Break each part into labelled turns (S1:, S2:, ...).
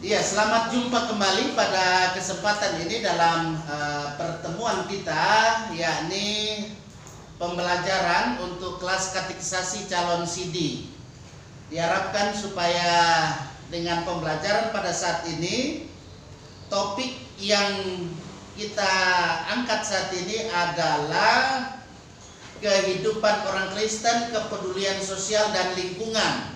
S1: Iya, selamat jumpa kembali pada kesempatan ini dalam pertemuan kita, yakni pembelajaran untuk kelas katekisasi calon CD. Diharapkan supaya dengan pembelajaran pada saat ini, topik yang kita angkat saat ini adalah kehidupan orang Kristen, kepedulian sosial dan lingkungan.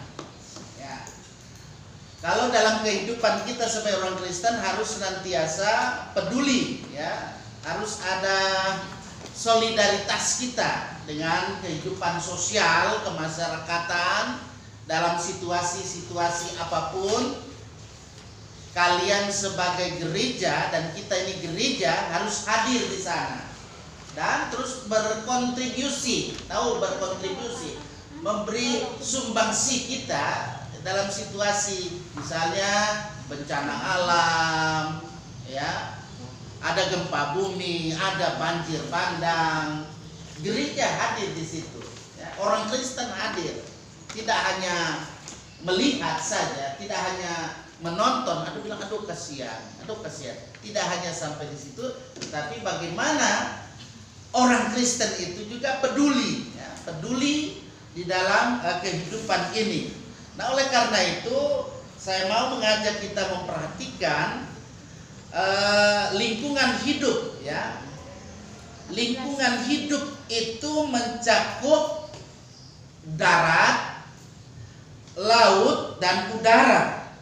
S1: Kalau dalam kehidupan kita sebagai orang Kristen harus senantiasa peduli, ya, harus ada solidaritas kita dengan kehidupan sosial kemasyarakatan dalam situasi-situasi apapun. Kalian sebagai gereja dan kita ini gereja harus hadir di sana dan terus berkontribusi, memberi sumbangsi kita dalam situasi misalnya bencana alam, ya, ada gempa bumi, ada banjir bandang, gereja hadir di situ. Ya, orang Kristen hadir, tidak hanya melihat saja, tidak hanya menonton, aduh kasihan, tidak hanya sampai di situ, tetapi bagaimana orang Kristen itu juga peduli, ya, peduli di dalam kehidupan ini. Nah, oleh karena itu saya mau mengajak kita memperhatikan lingkungan hidup, ya. Lingkungan hidup itu mencakup darat, laut, dan udara.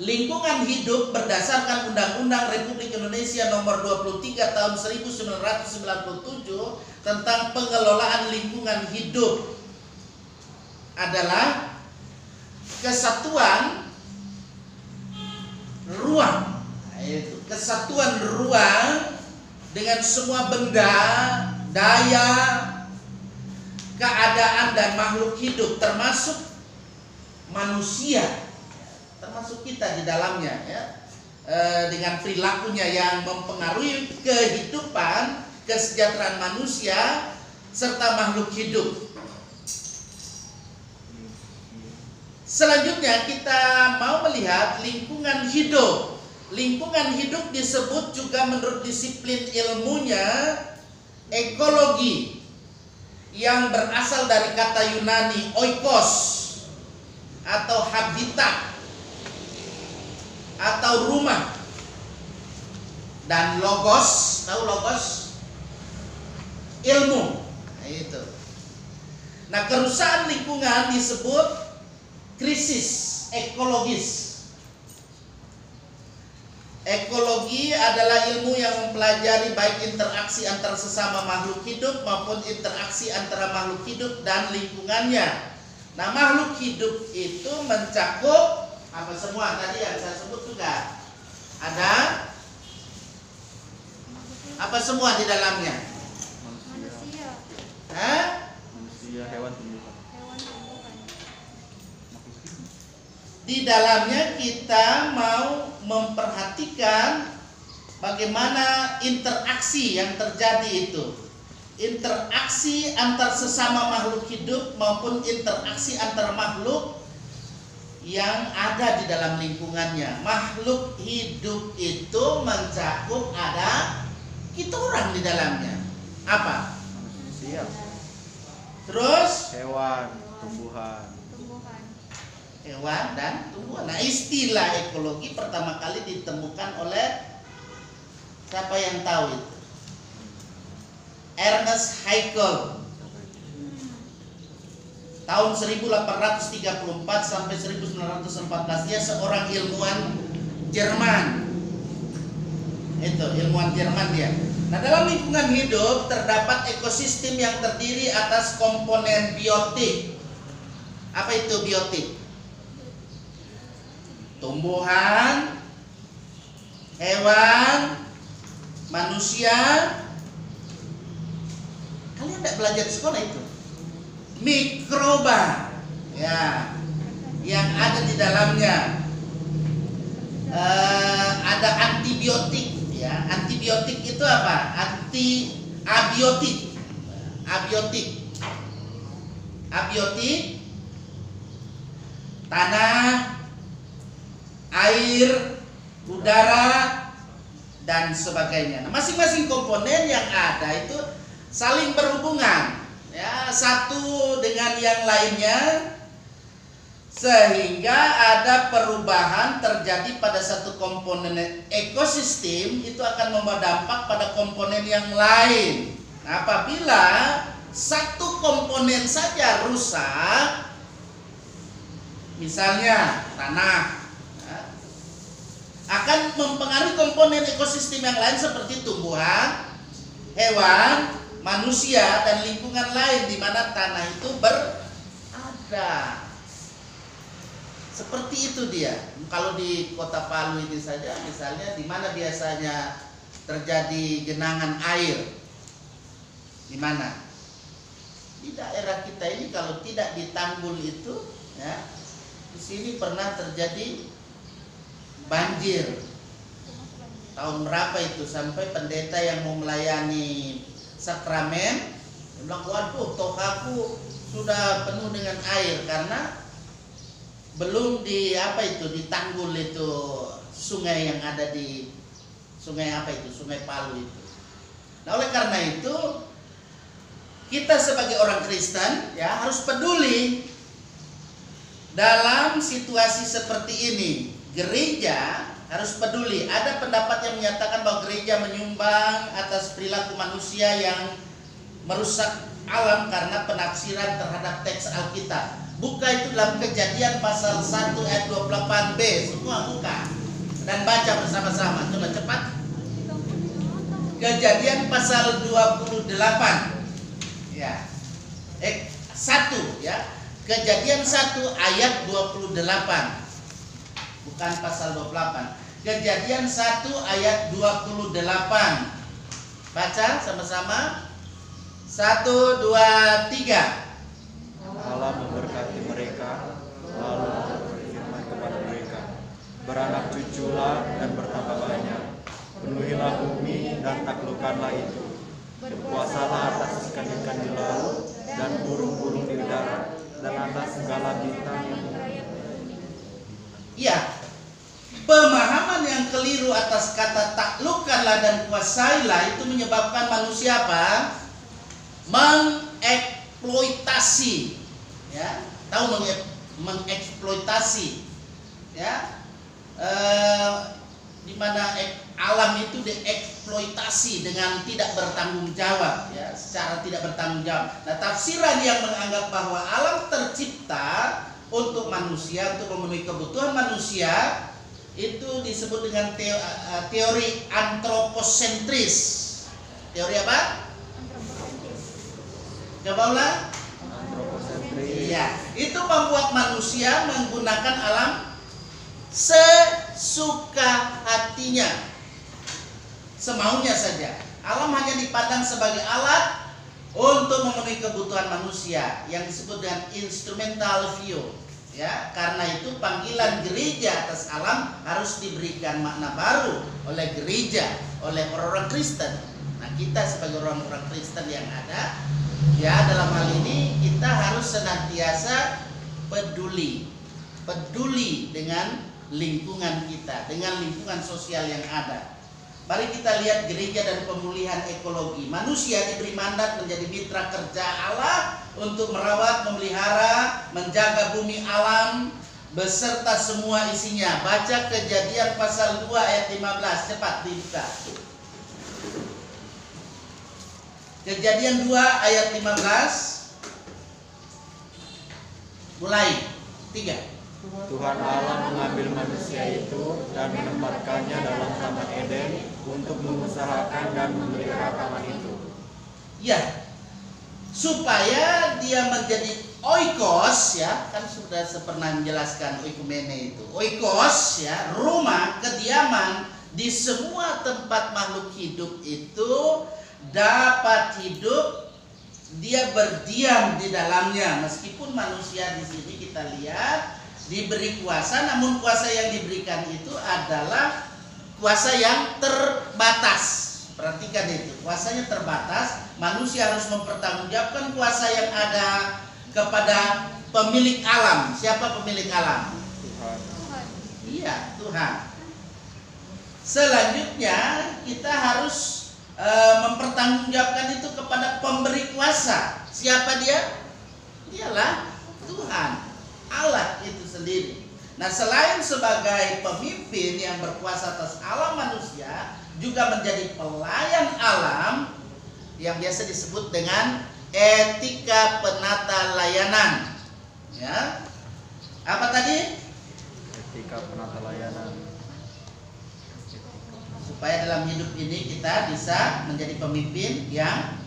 S1: Lingkungan hidup berdasarkan Undang-Undang Republik Indonesia Nomor 23 Tahun 1997 tentang pengelolaan lingkungan hidup adalah kesatuan ruang, yaitu kesatuan ruang dengan semua benda, daya, keadaan dan makhluk hidup, termasuk manusia, termasuk kita di dalamnya, ya, dengan perilakunya yang mempengaruhi kehidupan, kesejahteraan manusia serta makhluk hidup. Selanjutnya kita mau melihat lingkungan hidup. Lingkungan hidup disebut juga menurut disiplin ilmunya ekologi, yang berasal dari kata Yunani oikos atau habitat atau rumah, dan logos, tahu logos? Ilmu. Nah, itu. Nah, kerusakan lingkungan disebut krisis ekologis. Ekologi adalah ilmu yang mempelajari baik interaksi antar sesama makhluk hidup maupun interaksi antara makhluk hidup dan lingkungannya. Nah, makhluk hidup itu mencakup apa semua tadi yang saya sebut juga. Ada apa semua di dalamnya?
S2: Manusia.
S1: Manusia,
S3: hewan, tumbuhan.
S1: Di dalamnya kita mau memperhatikan bagaimana interaksi yang terjadi itu. Interaksi antar sesama makhluk hidup maupun interaksi antar makhluk yang ada di dalam lingkungannya. Makhluk hidup itu mencakup ada kita orang di dalamnya. Apa?
S3: Manusia.
S1: Terus
S3: Hewan, tumbuhan.
S1: Hewan dan tumbuhan. Nah, istilah ekologi pertama kali ditemukan oleh siapa yang tahu itu? Ernest Haeckel. Tahun 1834 sampai 1914, dia seorang ilmuwan Jerman. Itu ilmuwan Jerman dia. Nah, dalam lingkungan hidup terdapat ekosistem yang terdiri atas komponen biotik. Apa itu biotik? Tumbuhan, hewan, manusia. Kalian tidak belajar di sekolah itu? Mikroba, ya, yang ada di dalamnya. Ada antibiotik, ya. Antibiotik itu apa? Abiotik. Abiotik, tanah, air, udara, dan sebagainya. Nah, masing-masing komponen yang ada itu saling berhubungan, ya, satu dengan yang lainnya, sehingga ada perubahan terjadi pada satu komponen ekosistem itu akan membawa dampak pada komponen yang lain. Nah, apabila satu komponen saja rusak, misalnya tanah, ya, akan mempengaruhi komponen ekosistem yang lain seperti tumbuhan, hewan, manusia, dan lingkungan lain di mana tanah itu berada. Seperti itu dia. Kalau di Kota Palu ini saja, misalnya di mana biasanya terjadi genangan air, di mana? Di daerah kita ini kalau tidak ditanggul itu, ya, di sini pernah terjadi banjir. Tahun berapa itu sampai pendeta yang mau melayani sakramen bilang, waduh, tokaku sudah penuh dengan air karena belum ditanggul itu sungai yang ada di sungai Sungai Palu itu. Nah, oleh karena itu kita sebagai orang Kristen, ya, harus peduli dalam situasi seperti ini. Gereja harus peduli. Ada pendapat yang menyatakan bahwa gereja menyumbang atas perilaku manusia yang merusak alam karena penafsiran terhadap teks Alkitab. Buka itu dalam Kejadian pasal 1 ayat 28b. Semua buka dan baca bersama-sama. Coba cepat. Kejadian pasal 28. Ya. 1, ya. Kejadian 1 ayat 28. Bukan pasal 28. Kejadian 1 ayat 28. Baca sama-sama. 1, 2, 3.
S3: Allah memberkati mereka, lalu berfirman kepada mereka, beranak cuculah dan bertambah banyak, penuhilah bumi dan taklukkanlah itu, berkuasalah atas ikan-ikan di laut dan burung-burung di udara dan atas segala bintang yang
S1: Iya, pemahaman yang keliru atas kata taklukkanlah dan kuasailah itu menyebabkan manusia apa? Mengeksploitasi, ya, tahu mengeksploitasi, ya, di mana alam itu dieksploitasi dengan tidak bertanggung jawab, ya, secara tidak bertanggung jawab. Nah, tafsiran yang menganggap bahwa alam tercipta untuk manusia, untuk memenuhi kebutuhan manusia, itu disebut dengan teori antroposentris. Teori apa? Coba ulang. Iya, itu membuat manusia menggunakan alam sesuka hatinya, semaunya saja. Alam hanya dipandang sebagai alat untuk memenuhi kebutuhan manusia yang disebut dengan instrumental view. Ya, karena itu panggilan gereja atas alam harus diberikan makna baru oleh gereja, oleh orang-orang Kristen. Nah, kita sebagai orang-orang Kristen yang ada, ya, dalam hal ini kita harus senantiasa peduli dengan lingkungan kita, dengan lingkungan sosial yang ada. Mari kita lihat gereja dan pemulihan ekologi. Manusia diberi mandat menjadi mitra kerja Allah untuk merawat, memelihara, menjaga bumi alam beserta semua isinya. Baca Kejadian pasal 2 ayat 15. Cepat dibuka. Kejadian 2 ayat 15. Mulai. 3.
S3: Tuhan Allah mengambil manusia itu dan menempatkannya dalam Taman Eden untuk mengusahakan dan memelihara taman itu.
S1: Ya, supaya dia menjadi oikos, ya, kan sudah pernah menjelaskan oikumene itu. Oikos, ya, rumah kediaman di semua tempat makhluk hidup itu dapat hidup, dia berdiam di dalamnya. Meskipun manusia di sini kita lihat diberi kuasa, namun kuasa yang diberikan itu adalah kuasa yang terbatas. Perhatikan itu, kuasanya terbatas. Manusia harus mempertanggungjawabkan kuasa yang ada kepada pemilik alam. Siapa pemilik alam?
S3: Tuhan.
S1: Iya, Tuhan. Selanjutnya kita harus mempertanggungjawabkan itu kepada pemberi kuasa. Siapa dia? Dialah Tuhan, Allah itu sendiri. Nah, selain sebagai pemimpin yang berkuasa atas alam manusia, juga menjadi pelayan alam yang biasa disebut dengan etika penata layanan. Ya, apa tadi?
S3: Etika penata layanan.
S1: Supaya dalam hidup ini kita bisa menjadi pemimpin yang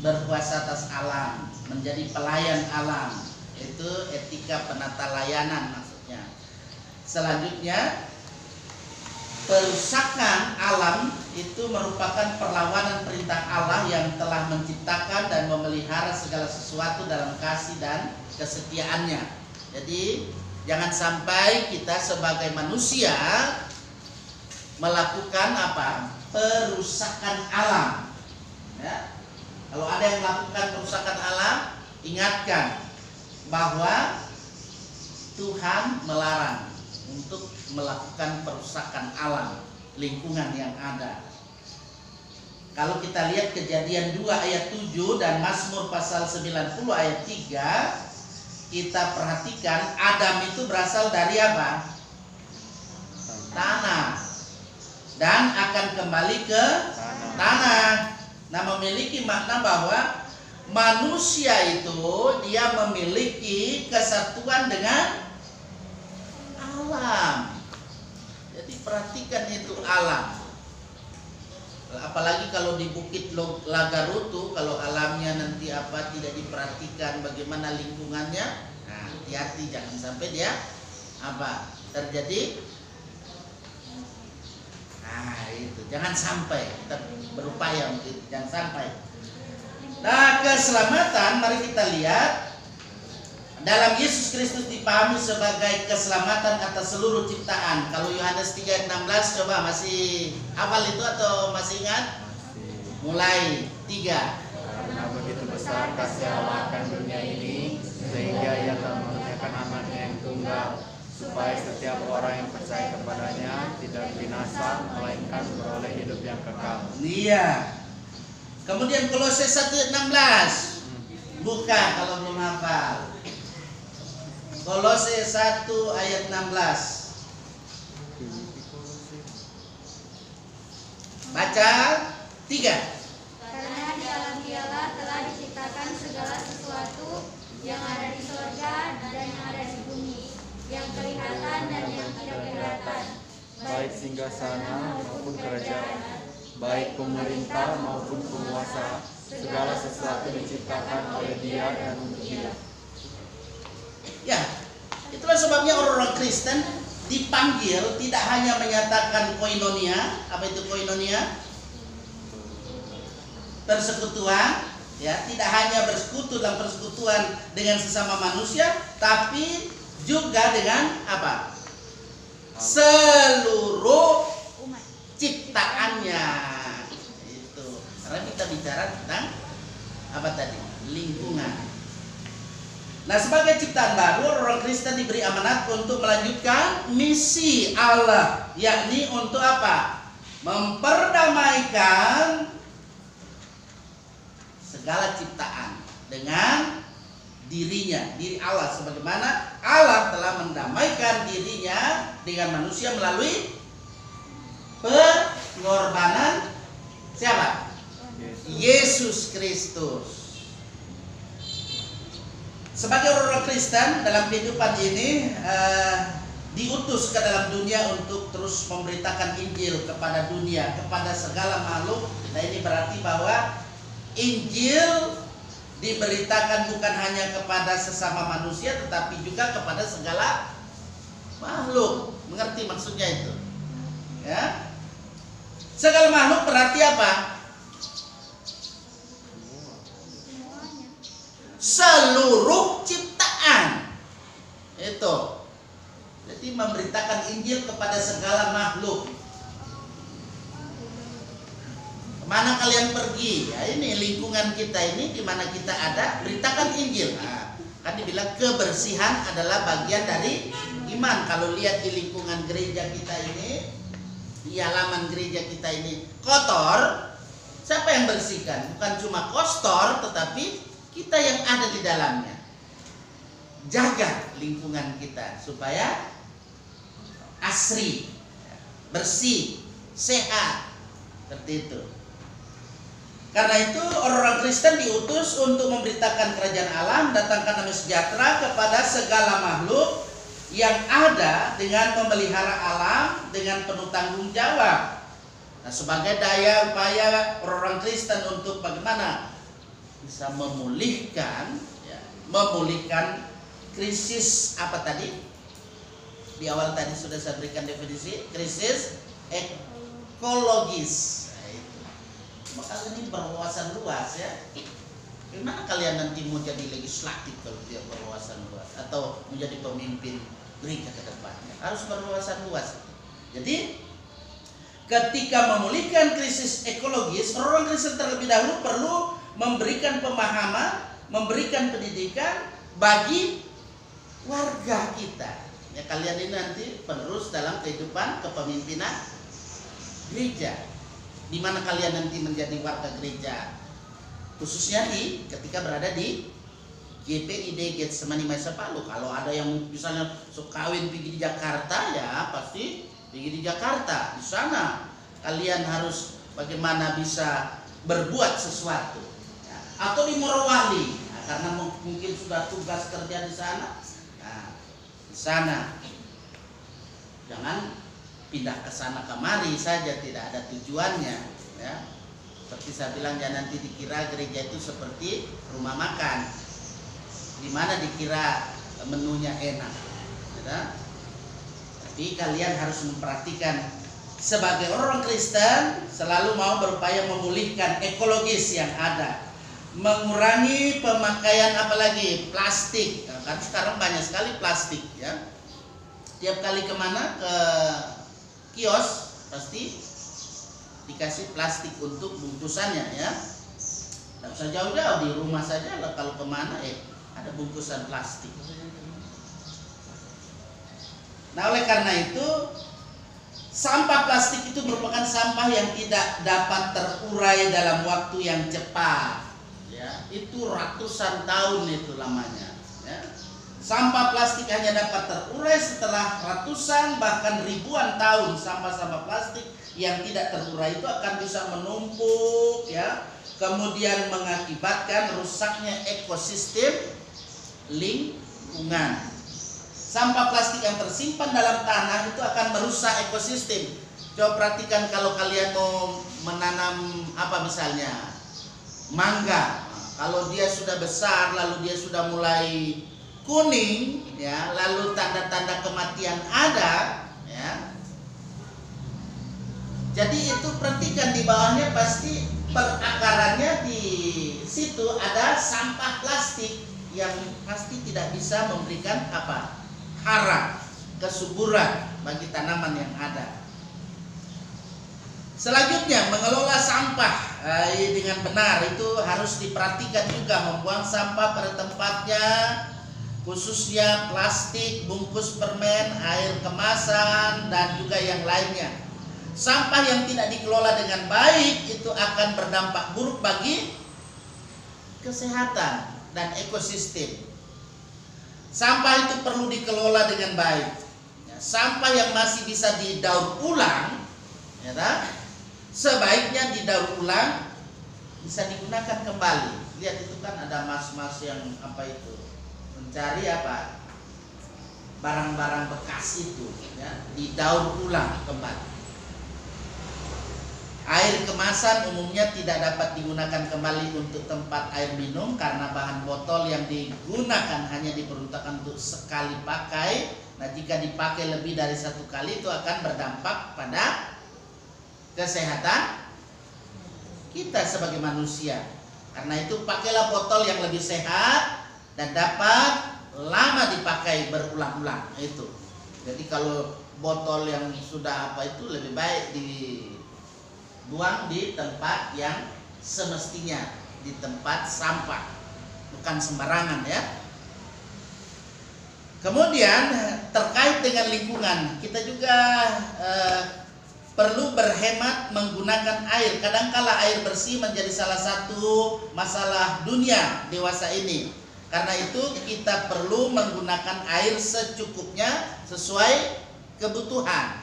S1: berkuasa atas alam, menjadi pelayan alam. Itu etika penata layanan maksudnya. Selanjutnya, perusakan alam itu merupakan perlawanan perintah Allah yang telah menciptakan dan memelihara segala sesuatu dalam kasih dan kesetiaannya. Jadi jangan sampai kita sebagai manusia melakukan apa? Perusakan alam. Ya. Kalau ada yang melakukan perusakan alam, ingatkan bahwa Tuhan melarang untuk melakukan perusakan alam, lingkungan yang ada. Kalau kita lihat Kejadian 2 ayat 7 dan Mazmur pasal 90 ayat 3, kita perhatikan Adam itu berasal dari apa? Tanah. Dan akan kembali ke tanah. Nah, memiliki makna bahwa manusia itu dia memiliki kesatuan dengan alam. Jadi perhatikan itu alam. Apalagi kalau di Bukit Lagarutu, kalau alamnya nanti apa tidak diperhatikan bagaimana lingkungannya, nah hati-hati jangan sampai dia apa terjadi. Nah itu jangan sampai, kita berupaya untuk jangan sampai. Nah, keselamatan mari kita lihat dalam Yesus Kristus dipahami sebagai keselamatan atas seluruh ciptaan. Kalau Yohanes 3 ayat 16 coba masih hafal itu atau masih ingat? Mulai 3.
S3: Karena begitu besar kasih Allah akan dunia ini, sehingga Ia telah mengaruniakan anaknya yang tunggal, supaya setiap orang yang percaya kepadanya tidak binasa, melainkan beroleh hidup yang kekal.
S1: Iya. Kemudian Kolose 1:16. Buka kalau belum hafal. Kolose 1 ayat 16. Baca 3.
S2: Karena di dalam Dialah telah diciptakan segala sesuatu yang ada di surga dan yang ada di bumi, yang kelihatan dan yang tidak kelihatan,
S3: Baik singgasana maupun kerajaan, baik pemerintah maupun penguasa, segala sesuatu diciptakan oleh Dia dan untuk Dia.
S1: Ya, itulah sebabnya orang-orang Kristen dipanggil tidak hanya menyatakan koinonia. Apa itu koinonia? Persekutuan, ya, tidak hanya bersekutu dalam persekutuan dengan sesama manusia, tapi juga dengan apa? Seluruh
S2: umat.
S1: ciptaannya. Itu. Karena kita bicara tentang apa tadi? Lingkungan. Nah, sebagai ciptaan baru, orang Kristen diberi amanat untuk melanjutkan misi Allah, yakni untuk apa? Memperdamaikan segala ciptaan dengan dirinya, diri Allah, sebagaimana Allah telah mendamaikan dirinya dengan manusia melalui pengorbanan siapa? Yesus Kristus. Sebagai orang Kristen dalam kehidupan ini diutus ke dalam dunia untuk terus memberitakan Injil kepada dunia, kepada segala makhluk. Nah, ini berarti bahwa Injil diberitakan bukan hanya kepada sesama manusia, tetapi juga kepada segala makhluk. Mengerti maksudnya itu? Ya. Segala makhluk berarti apa? Seluruh ciptaan. Itu. Jadi memberitakan Injil kepada segala makhluk. Kemana kalian pergi? Ya, ini lingkungan kita ini di mana kita ada, beritakan Injil. Nah, kan dibilang kebersihan adalah bagian dari iman. Kalau lihat di lingkungan gereja kita ini, di halaman gereja kita ini kotor, siapa yang bersihkan? Bukan cuma kostor, tetapi kita yang ada di dalamnya. Jaga lingkungan kita supaya asri, bersih, sehat, seperti itu. Karena itu orang Kristen diutus untuk memberitakan kerajaan Allah, mendatangkan damai sejahtera kepada segala makhluk yang ada dengan memelihara alam dengan penuh tanggung jawab. Nah, sebagai daya upaya orang Kristen untuk bagaimana bisa memulihkan, memulihkan krisis apa tadi? Di awal tadi sudah saya berikan definisi, krisis ekologis. Maka ini berwawasan luas ya. Gimana kalian nanti mau jadi legislatif kalau dia berwawasan luas, atau menjadi pemimpin gereja ke depannya? Harus berwawasan luas. Jadi ketika memulihkan krisis ekologis, orang Kristen terlebih dahulu perlu memberikan pemahaman, memberikan pendidikan bagi warga kita. Ya, kalian ini nanti penerus dalam kehidupan kepemimpinan gereja. Di mana kalian nanti menjadi warga gereja, khususnya ketika berada di GPID Getsemani Mesa Palu. Kalau ada yang misalnya kawin pergi di Jakarta, ya pasti pergi di Jakarta. Di sana kalian harus bagaimana bisa berbuat sesuatu, ya. Atau di Morowali, nah, karena mungkin sudah tugas kerja di sana. Nah, di sana jangan pindah ke sana kemari saja, tidak ada tujuannya, ya. Seperti saya bilang, jangan nanti dikira gereja itu seperti rumah makan, di mana dikira menunya enak, ya. Tapi kalian harus memperhatikan sebagai orang Kristen selalu mau berupaya memulihkan ekologis yang ada, mengurangi pemakaian apalagi plastik, kan sekarang banyak sekali plastik, ya. Tiap kali kemana ke kios pasti dikasih plastik untuk bungkusannya, ya. Tidak usah jauh-jauh, di rumah saja lah kalau kemana ada bungkusan plastik. Nah, oleh karena itu sampah plastik itu merupakan sampah yang tidak dapat terurai dalam waktu yang cepat, ya. Itu ratusan tahun itu lamanya, ya. Sampah plastik hanya dapat terurai setelah ratusan bahkan ribuan tahun. Sampah-sampah plastik yang tidak terurai itu akan bisa menumpuk, ya, kemudian mengakibatkan rusaknya ekosistem lingkungan. Sampah plastik yang tersimpan dalam tanah itu akan merusak ekosistem. Coba perhatikan kalau kalian mau menanam apa misalnya mangga. Kalau dia sudah besar lalu dia sudah mulai kuning, ya, lalu tanda-tanda kematian ada, ya. Jadi itu perhatikan di bawahnya pasti perakarannya di situ ada sampah plastik yang pasti tidak bisa memberikan apa? Hara, kesuburan bagi tanaman yang ada. Selanjutnya, mengelola sampah dengan benar itu harus diperhatikan juga, membuang sampah pada tempatnya, khususnya plastik, bungkus permen, air kemasan, dan juga yang lainnya. Sampah yang tidak dikelola dengan baik itu akan berdampak buruk bagi kesehatan dan ekosistem. Sampah itu perlu dikelola dengan baik. Ya, sampah yang masih bisa didaur ulang, ya, sebaiknya didaur ulang, bisa digunakan kembali. Lihat itu kan ada mas-mas yang apa itu, mencari apa, barang-barang bekas itu, ya, didaur ulang kembali. Air kemasan umumnya tidak dapat digunakan kembali untuk tempat air minum karena bahan botol yang digunakan hanya diperuntukkan untuk sekali pakai. Nah, jika dipakai lebih dari satu kali itu akan berdampak pada kesehatan kita sebagai manusia. Karena itu pakailah botol yang lebih sehat dan dapat lama dipakai berulang-ulang itu. Jadi kalau botol yang sudah apa itu lebih baik dibuang di tempat yang semestinya, di tempat sampah, bukan sembarangan, ya. Kemudian terkait dengan lingkungan, kita juga perlu berhemat menggunakan air. Kadangkala air bersih menjadi salah satu masalah dunia dewasa ini. Karena itu kita perlu menggunakan air secukupnya sesuai kebutuhan.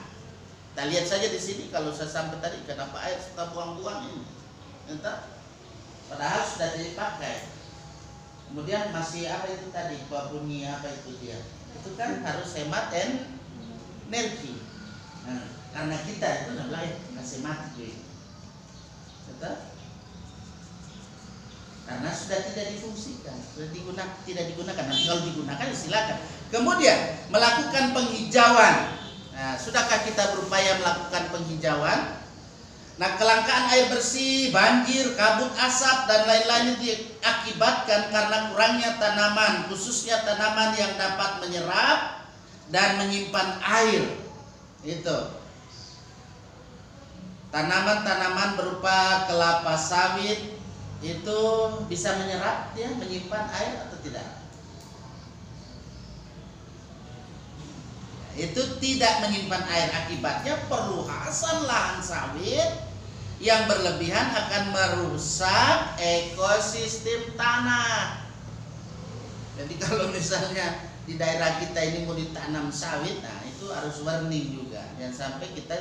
S1: Kita lihat saja di sini, kalau saya sampai tadi, kenapa air kita buang-buang ini? Entah. Padahal sudah dipakai. Kemudian masih apa itu tadi? Bunyi apa itu dia? Itu kan harus hemat energi. Nah, karena kita itu namanya kasih mati. Betul? Karena sudah tidak difungsikan, sudah tidak digunakan. Nanti kalau digunakan silakan. Kemudian melakukan penghijauan. Nah, sudahkah kita berupaya melakukan penghijauan? Nah, kelangkaan air bersih, banjir, kabut asap dan lain-lain diakibatkan karena kurangnya tanaman, khususnya tanaman yang dapat menyerap dan menyimpan air. Itu. Tanaman-tanaman berupa kelapa sawit itu bisa menyerap, ya, menyimpan air atau tidak? Itu tidak menyimpan air, akibatnya perluasan lahan sawit yang berlebihan akan merusak ekosistem tanah. Jadi kalau misalnya di daerah kita ini mau ditanam sawit, nah itu harus warning juga, jangan sampai kita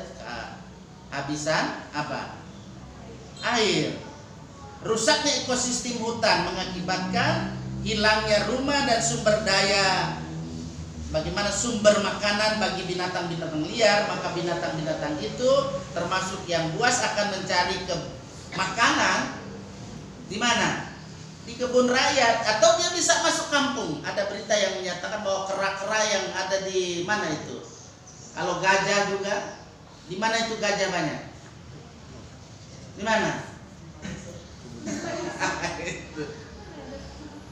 S1: kehabisan apa? Air. Rusaknya ekosistem hutan mengakibatkan hilangnya rumah dan sumber daya. Bagaimana sumber makanan bagi binatang-binatang liar, maka binatang-binatang itu termasuk yang buas akan mencari makanan di mana? Di kebun rakyat, atau dia bisa masuk kampung. Ada berita yang menyatakan bahwa kera-kera yang ada di mana itu? Kalau gajah juga, di mana itu gajah banyak? Di mana?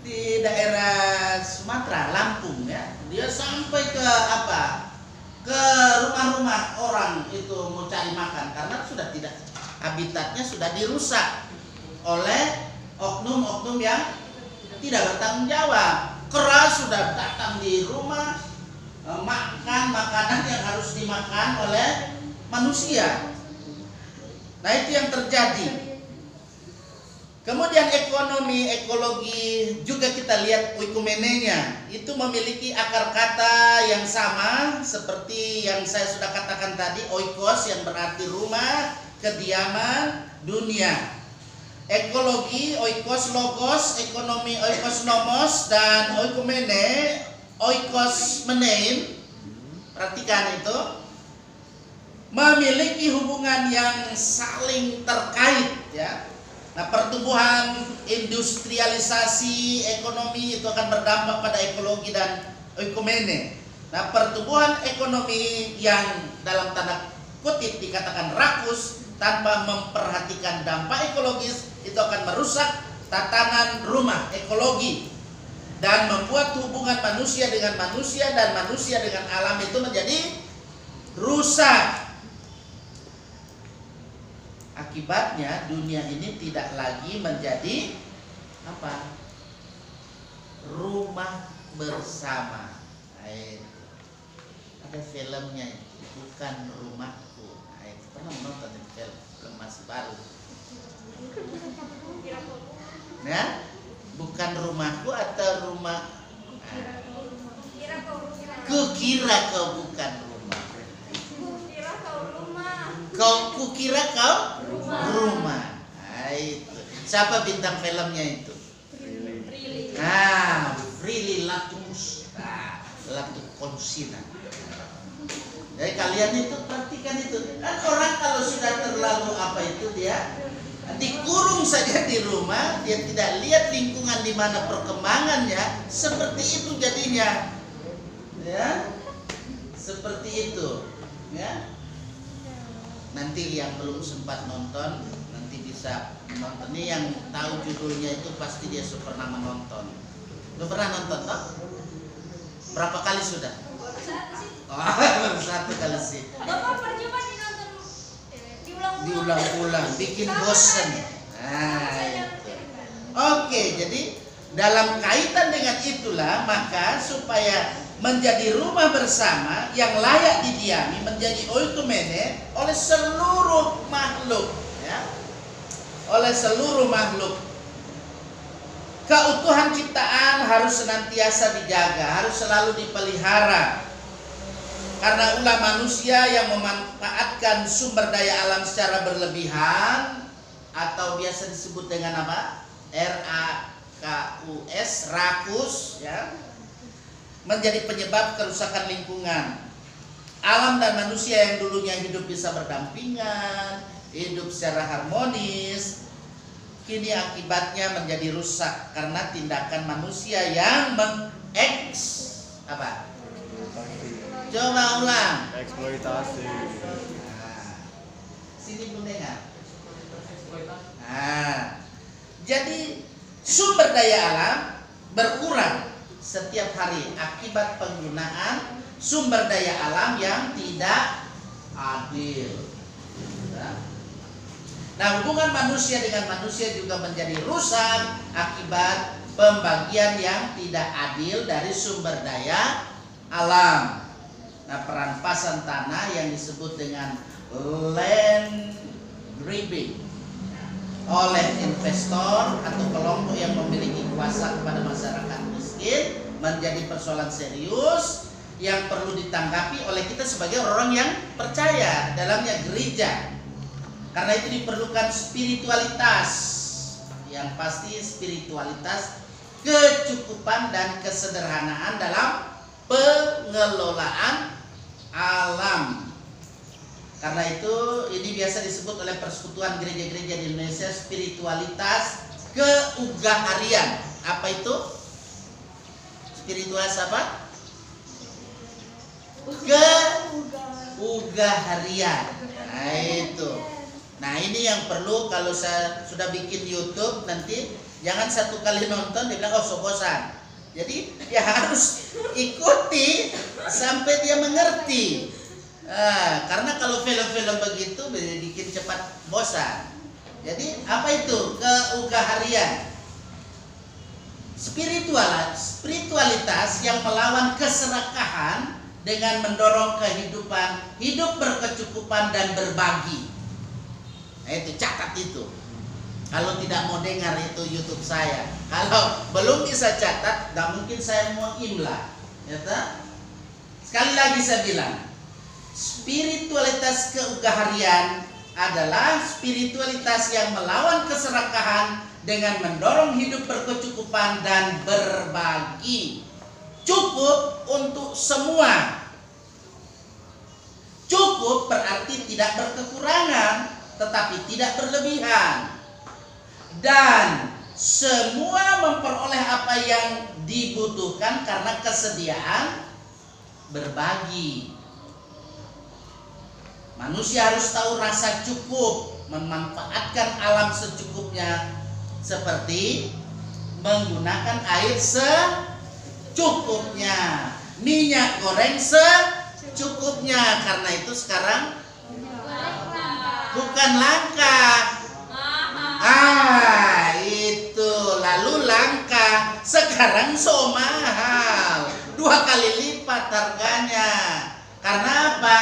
S1: Di daerah Sumatera, Lampung, ya. Dia sampai ke apa? Ke rumah-rumah orang itu mau cari makan karena sudah tidak, habitatnya sudah dirusak oleh oknum-oknum yang tidak bertanggung jawab. Kera sudah datang di rumah, makan makanan yang harus dimakan oleh manusia. Nah, itu yang terjadi. Kemudian ekonomi, ekologi juga kita lihat oikomenenya. Itu memiliki akar kata yang sama seperti yang saya sudah katakan tadi, oikos yang berarti rumah, kediaman, dunia. Ekologi, oikos logos, ekonomi oikos nomos, dan oikomene, oikos menein. Perhatikan itu. Memiliki hubungan yang saling terkait, ya. Nah, pertumbuhan industrialisasi ekonomi itu akan berdampak pada ekologi dan oikomene. Nah, pertumbuhan ekonomi yang dalam tanda kutip dikatakan rakus tanpa memperhatikan dampak ekologis itu akan merusak tatanan rumah ekologi dan membuat hubungan manusia dengan manusia dan manusia dengan alam itu menjadi rusak. Akibatnya dunia ini tidak lagi menjadi apa? Rumah bersama. Ada filmnya itu, Bukan Rumahku. Pernah menonton film masih baru. Ya, Bukan Rumahku atau Rumah. Kukira kau bukan rumah. Kukira kau rumah. Nah, itu. Siapa bintang filmnya itu? Prilly Latukonsina. Jadi kalian itu perhatikan itu. Kan orang kalau sudah terlalu apa itu dia dikurung saja di rumah, dia tidak lihat lingkungan di mana perkembangannya, seperti itu jadinya. Ya. Seperti itu, ya. Nanti yang belum sempat nonton nanti bisa nonton. Ini yang tahu judulnya itu pasti dia pernah menonton. Lu pernah nonton toh? Berapa kali sudah? Baru satu kali sih.
S2: Bapak percuma dinonton
S1: diulang-ulang, bikin bosen. Nah, itu. Oke, jadi dalam kaitan dengan itulah maka supaya menjadi rumah bersama yang layak didiami, menjadi oikumene oleh seluruh makhluk, ya. Oleh seluruh makhluk. Keutuhan ciptaan harus senantiasa dijaga, harus selalu dipelihara. Karena ulah manusia yang memanfaatkan sumber daya alam secara berlebihan atau biasa disebut dengan apa? RAKUS, rakus, ya, menjadi penyebab kerusakan lingkungan. Alam dan manusia yang dulunya hidup bisa berdampingan, hidup secara harmonis, kini akibatnya menjadi rusak karena tindakan manusia yang apa? Coba ulang.
S3: Eksploitasi.
S1: Sini Bung dengar. Jadi sumber daya alam berkurang setiap hari akibat penggunaan sumber daya alam yang tidak adil. Nah, hubungan manusia dengan manusia juga menjadi rusak akibat pembagian yang tidak adil dari sumber daya alam. Nah, perampasan tanah yang disebut dengan land grabbing oleh investor atau kelompok yang memiliki kuasa kepada masyarakat miskin menjadi persoalan serius yang perlu ditanggapi oleh kita sebagai orang yang percaya dalamnya gereja. Karena itu diperlukan spiritualitas, yang pasti spiritualitas, kecukupan dan kesederhanaan dalam pengelolaan alam. Karena itu ini biasa disebut oleh persekutuan gereja-gereja di Indonesia spiritualitas keugaharian. Apa itu? Spiritualitas apa? Keugaharian. Nah itu. Nah ini yang perlu kalau saya sudah bikin YouTube nanti jangan satu kali nonton dia bilang oh so bosan. Jadi dia harus ikuti sampai dia mengerti. Karena kalau film-film begitu bikin cepat bosan. Jadi apa itu keugaharian? Spiritualitas yang melawan keserakahan dengan mendorong kehidupan hidup berkecukupan dan berbagi. Nah, itu catat itu. Kalau tidak mau dengar itu YouTube saya. Kalau belum bisa catat, nggak mungkin saya mau imla. Ya, sekali lagi saya bilang, spiritualitas keugaharian adalah spiritualitas yang melawan keserakahan dengan mendorong hidup berkecukupan dan berbagi. Cukup untuk semua. Cukup berarti tidak berkekurangan, tetapi tidak berlebihan. Dan semua memperoleh apa yang dibutuhkan karena kesediaan berbagi. Manusia harus tahu rasa cukup, memanfaatkan alam secukupnya, seperti menggunakan air secukupnya, minyak goreng secukupnya. Karena itu sekarang bukan langka. Itu lalu langka, sekarang so mahal, 2 kali lipat harganya. Karena apa?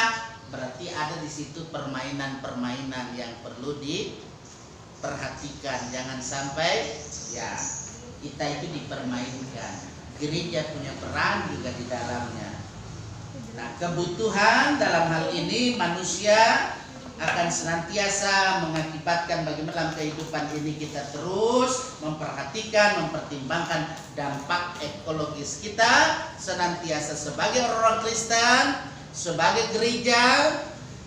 S1: Berarti ada di situ permainan-permainan yang perlu diperhatikan. Jangan sampai ya kita itu dipermainkan. Gereja punya peran juga di dalamnya. Nah, kebutuhan dalam hal ini manusia akan senantiasa mengakibatkan bagaimana dalam kehidupan ini kita terus memperhatikan, mempertimbangkan dampak ekologis kita senantiasa sebagai orang Kristen, sebagai gereja.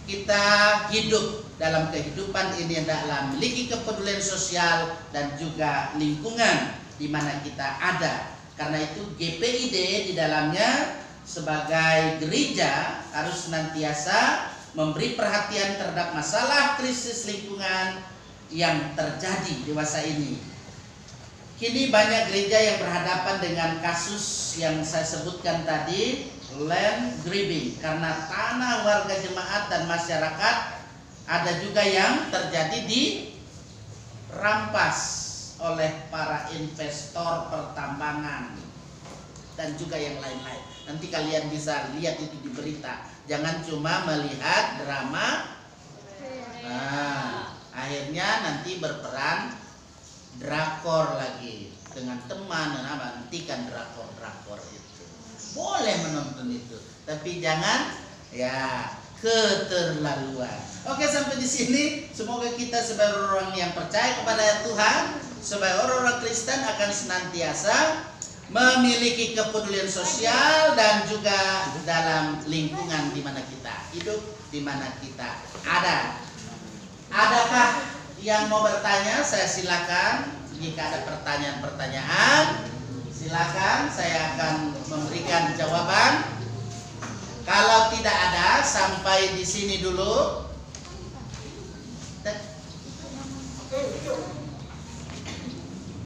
S1: Kita hidup dalam kehidupan ini adalah memiliki kepedulian sosial dan juga lingkungan di mana kita ada. Karena itu GPID di dalamnya sebagai gereja harus senantiasa memberi perhatian terhadap masalah krisis lingkungan yang terjadi di masa ini. Kini banyak gereja yang berhadapan dengan kasus yang saya sebutkan tadi, land grabbing, karena tanah warga jemaat dan masyarakat ada juga yang terjadi dirampas oleh para investor pertambangan dan juga yang lain-lain. Nanti kalian bisa lihat itu di berita. Jangan cuma melihat drama. Nah, akhirnya nanti berperan drakor lagi dengan teman dan apa, hentikan drakor itu. Boleh menonton itu, tapi jangan ya keterlaluan. Oke, sampai di sini. Semoga kita sebagai orang yang percaya kepada Tuhan, sebagai orang-orang Kristen akan senantiasa memiliki kepedulian sosial dan juga dalam lingkungan di mana kita hidup, di mana kita ada. Adakah yang mau bertanya? Saya silakan. Jika ada pertanyaan-pertanyaan, silakan, saya akan memberikan jawaban. Kalau tidak ada, sampai di sini dulu.